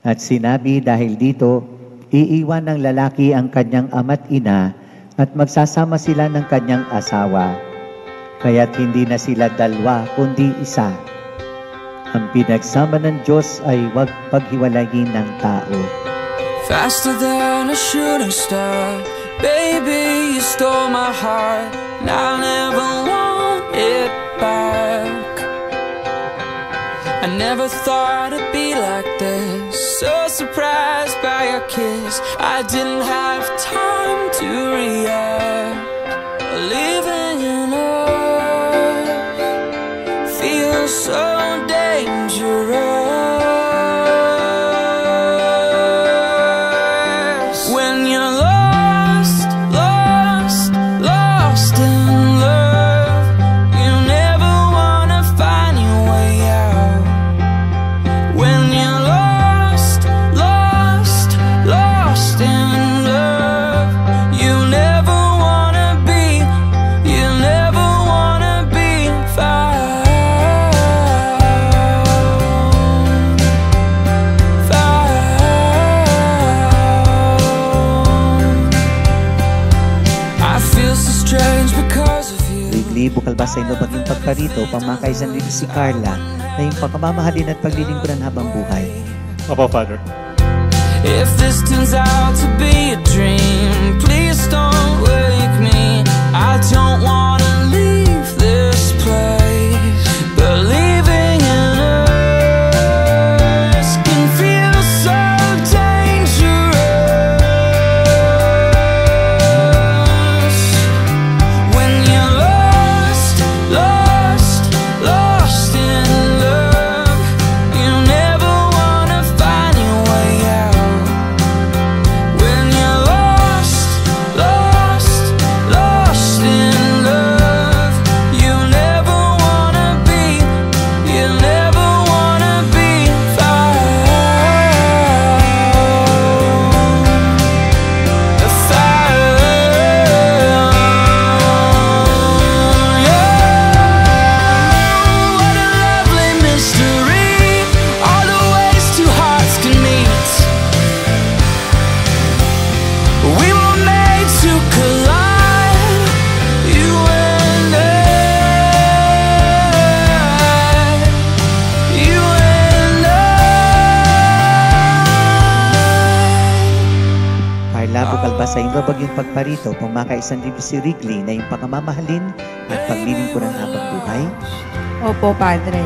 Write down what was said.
At sinabi dahil dito, iiwan ng lalaki ang kanyang ama't ina at magsasama sila ng kanyang asawa. Kaya't hindi na sila dalawa kundi isa. Ang pinagsama ng Diyos ay huwag paghiwalayin ng tao. Faster than a shooting star, baby, you stole my heart, and I'll never want it back. I never thought it'd be like this, so surprised by your kiss. I didn't have time to react. Living in us feels so dangerous. When you're lost, lost, lost in love, you never wanna find your way out. When you're lost, lost, lost in love, you never wanna be found. I feel so strange because of you. Wrigley, bukal ba sa inyo baging pagparito, pamakaisan din si Carla na yung pagmamahalin at paglilingkuran habang buhay? Opo, Father. If this turns out to be a dream, please don't wake me. I don't wanna leave this place, but leaving in us can feel so dangerous. When you're lost, lost, lost in love, you never wanna find your way out. When you're lost, lost, lost in love, you never wanna be found. What a lovely mystery, all the ways two hearts can meet. We were made to collide, you and I, you and I. Carla, bukal ba sa inyo baging pagparito, pamakaisan din si Wrigley na yung pagmamahalin at paglilingkuran habang buhay? Opo, Padre.